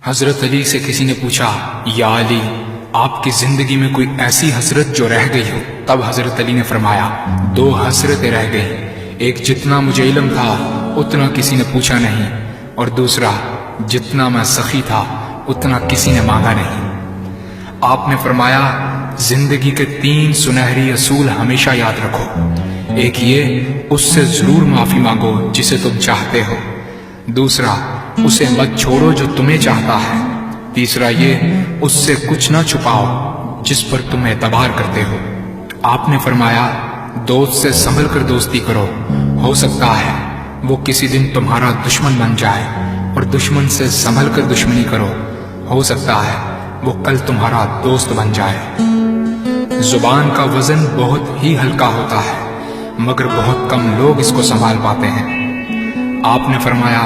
حضرت علی سے کسی نے پوچھا، یا علی، آپ کی زندگی میں کوئی ایسی حسرت جو رہ گئی ہو؟ تب حضرت علی نے فرمایا، 2 حسرتیں رہ گئی، ایک جتنا مجھے علم تھا اتنا کسی نے پوچھا نہیں، اور دوسرا جتنا میں سخی تھا اتنا کسی نے مانگا نہیں۔ آپ نے فرمایا، زندگی کے 3 سنہری اصول ہمیشہ یاد رکھو۔ ایک یہ، اس سے ضرور معافی مانگو جسے تم چاہتے ہو۔ دوسرا، اسے مت چھوڑو جو تمہیں چاہتا ہے۔ تیسرا یہ، اس سے کچھ نہ چھپاؤ جس پر تم اعتبار کرتے ہو۔ آپ نے فرمایا، دوست سے سنبھل کر دوستی کرو، ہو سکتا ہے وہ کسی دن تمہارا دشمن بن جائے، اور دشمن سے سنبھل کر دشمنی کرو، ہو سکتا ہے وہ کل تمہارا دوست بن جائے۔ زبان کا وزن بہت ہی ہلکا ہوتا ہے، مگر بہت کم لوگ اس کو سنبھال پاتے ہیں۔ آپ نے فرمایا،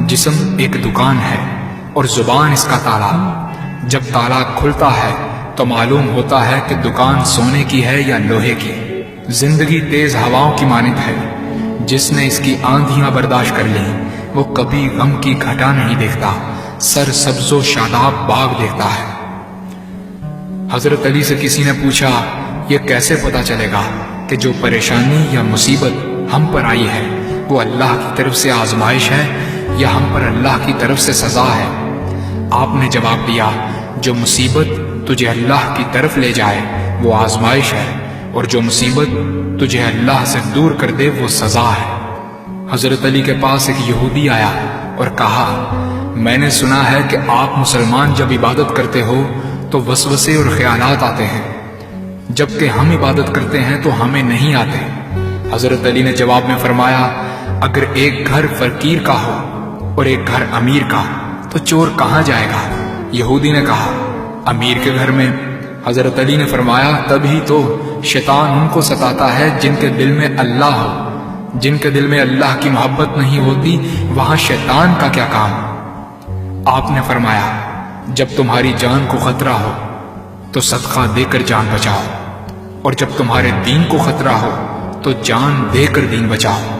جسم ایک دکان ہے اور زبان اس کا تالا۔ جب تالا کھلتا ہے تو معلوم ہوتا ہے کہ دکان سونے کی ہے یا لوہے کی۔ زندگی تیز ہواؤں کی مانند ہے، جس نے اس کی آندھیاں برداشت کر لی وہ کبھی غم کی گھٹا نہیں دیکھتا، سر سبز و شاداب باغ دیکھتا ہے۔ حضرت علی سے کسی نے پوچھا، یہ کیسے پتا چلے گا کہ جو پریشانی یا مصیبت ہم پر آئی ہے وہ اللہ کی طرف سے آزمائش ہے یا ہم پر اللہ کی طرف سے سزا ہے؟ آپ نے جواب دیا، جو مصیبت تجھے اللہ کی طرف لے جائے وہ آزمائش ہے، اور جو مصیبت تجھے اللہ سے دور کر دے وہ سزا ہے۔ حضرت علی کے پاس ایک یہودی آیا اور کہا، میں نے سنا ہے کہ آپ مسلمان جب عبادت کرتے ہو تو وسوسے اور خیالات آتے ہیں، جبکہ ہم عبادت کرتے ہیں تو ہمیں نہیں آتے۔ حضرت علی نے جواب میں فرمایا، اگر ایک گھر فقیر کا ہو اور ایک گھر امیر کا تو چور کہاں جائے گا؟ یہودی نے کہا، امیر کے گھر میں۔ حضرت علی نے فرمایا، تبھی تو شیطان ان کو ستاتا ہے جن کے دل میں اللہ ہو۔ جن کے دل میں اللہ کی محبت نہیں ہوتی وہاں شیطان کا کیا کام؟ آپ نے فرمایا، جب تمہاری جان کو خطرہ ہو تو صدقہ دے کر جان بچاؤ، اور جب تمہارے دین کو خطرہ ہو تو جان دے کر دین بچاؤ۔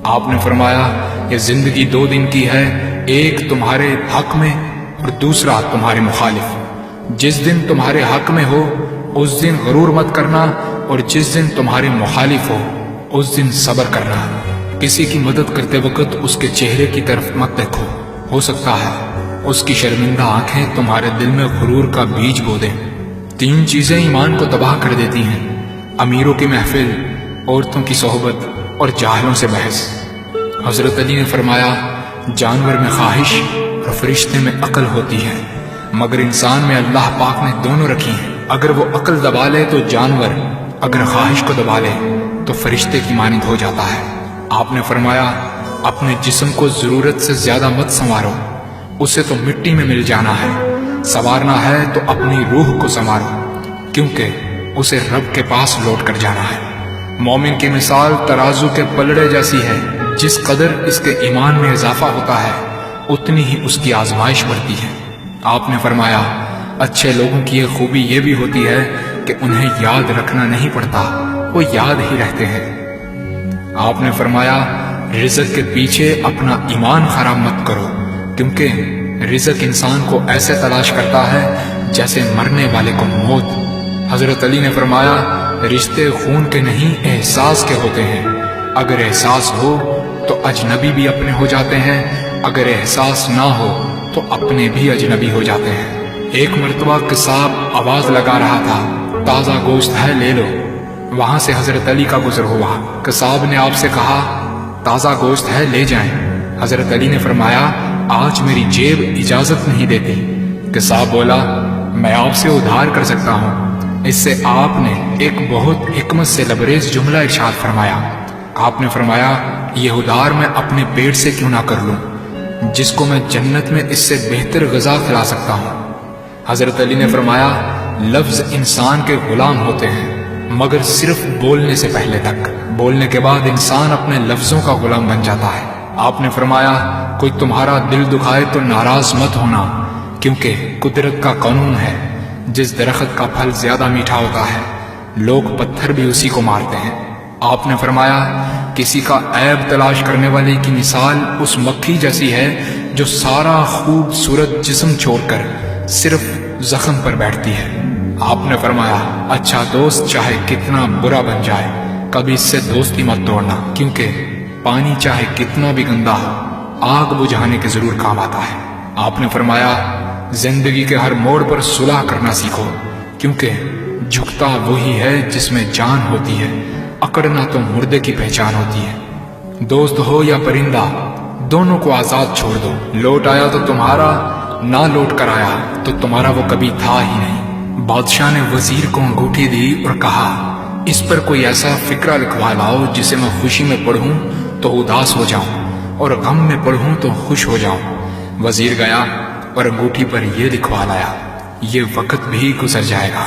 آپ نے فرمایا، یہ زندگی 2 دن کی ہے، ایک تمہارے حق میں اور دوسرا تمہارے مخالف۔ جس دن تمہارے حق میں ہو اس دن غرور مت کرنا، اور جس دن تمہارے مخالف ہو اس دن صبر کرنا۔ کسی کی مدد کرتے وقت اس کے چہرے کی طرف مت دیکھو، ہو سکتا ہے اس کی شرمندہ آنکھیں تمہارے دل میں غرور کا بیج بو دیں۔ 3 چیزیں ایمان کو تباہ کر دیتی ہیں، امیروں کی محفل، عورتوں کی صحبت اور جاہلوں سے بحث۔ حضرت علی نے فرمایا، جانور میں خواہش اور فرشتے میں عقل ہوتی ہے، مگر انسان میں اللہ پاک نے دونوں رکھی ہیں۔ اگر وہ عقل دبا لے تو جانور، اگر خواہش کو دبا لے تو فرشتے کی مانند ہو جاتا ہے۔ آپ نے فرمایا، اپنے جسم کو ضرورت سے زیادہ مت سنوارو، اسے تو مٹی میں مل جانا ہے۔ سنوارنا ہے تو اپنی روح کو سنوارو، کیونکہ اسے رب کے پاس لوٹ کر جانا ہے۔ مومن کی مثال ترازو کے پلڑے جیسی ہے، جس قدر اس کے ایمان میں اضافہ ہوتا ہے اتنی ہی اس کی آزمائش بڑھتی ہے۔ آپ نے فرمایا، اچھے لوگوں کی ایک خوبی یہ بھی ہوتی ہے کہ انہیں یاد رکھنا نہیں پڑتا، وہ یاد ہی رہتے ہیں۔ آپ نے فرمایا، رزق کے پیچھے اپنا ایمان خراب مت کرو، کیونکہ رزق انسان کو ایسے تلاش کرتا ہے جیسے مرنے والے کو موت۔ حضرت علی نے فرمایا، رشتے خون کے نہیں احساس کے ہوتے ہیں، اگر احساس ہو تو اجنبی بھی اپنے ہو جاتے ہیں، اگر احساس نہ ہو تو اپنے بھی اجنبی ہو جاتے ہیں۔ ایک مرتبہ قصاب آواز لگا رہا تھا، تازہ گوشت ہے لے لو۔ وہاں سے حضرت علی کا گزر ہوا، قصاب نے آپ سے کہا، تازہ گوشت ہے لے جائیں۔ حضرت علی نے فرمایا، آج میری جیب اجازت نہیں دیتی۔ قصاب بولا، میں آپ سے ادھار کر سکتا ہوں۔ اس سے آپ نے ایک بہت حکمت سے لبریز جملہ ارشاد فرمایا۔ آپ نے فرمایا، یہ ادھار میں اپنے پیٹ سے کیوں نہ کر لوں، جس کو میں جنت میں اس سے بہتر غذا کھلا سکتا ہوں۔ حضرت علی نے فرمایا، لفظ انسان کے غلام ہوتے ہیں مگر صرف بولنے سے پہلے تک، بولنے کے بعد انسان اپنے لفظوں کا غلام بن جاتا ہے۔ آپ نے فرمایا، کوئی تمہارا دل دکھائے تو ناراض مت ہونا، کیونکہ قدرت کا قانون ہے، جس درخت کا پھل زیادہ میٹھا ہوتا ہے لوگ پتھر بھی اسی کو مارتے ہیں۔ آپ نے فرمایا، کسی کا عیب تلاش کرنے والے کی مثال اس مکھی جیسی ہے جو سارا خوبصورت جسم چھوڑ کر صرف زخم پر بیٹھتی ہے۔ آپ نے فرمایا اچھا دوست چاہے کتنا برا بن جائے کبھی اس سے دوستی مت توڑنا، کیونکہ پانی چاہے کتنا بھی گندا ہو آگ بجھانے کے ضرور کام آتا ہے۔ آپ نے فرمایا زندگی کے ہر موڑ پر صلح کرنا سیکھو، کیونکہ جھکتا وہی ہے جس میں جان ہوتی ہے، اکڑنا تو مردے کی پہچان ہوتی ہے۔ دوست ہو یا پرندہ دونوں کو آزاد چھوڑ دو، لوٹ آیا تو تمہارا، نہ لوٹ کر آیا تو تمہارا وہ کبھی تھا ہی نہیں۔ بادشاہ نے وزیر کو انگوٹھی دی اور کہا اس پر کوئی ایسا فقرہ لکھوا لاؤ جسے میں خوشی میں پڑھوں تو اداس ہو جاؤں اور غم میں پڑھوں تو خوش ہو جاؤں۔ وزیر گیا اور انگوٹھی پر یہ لکھوا لایا یہ وقت بھی گزر جائے گا۔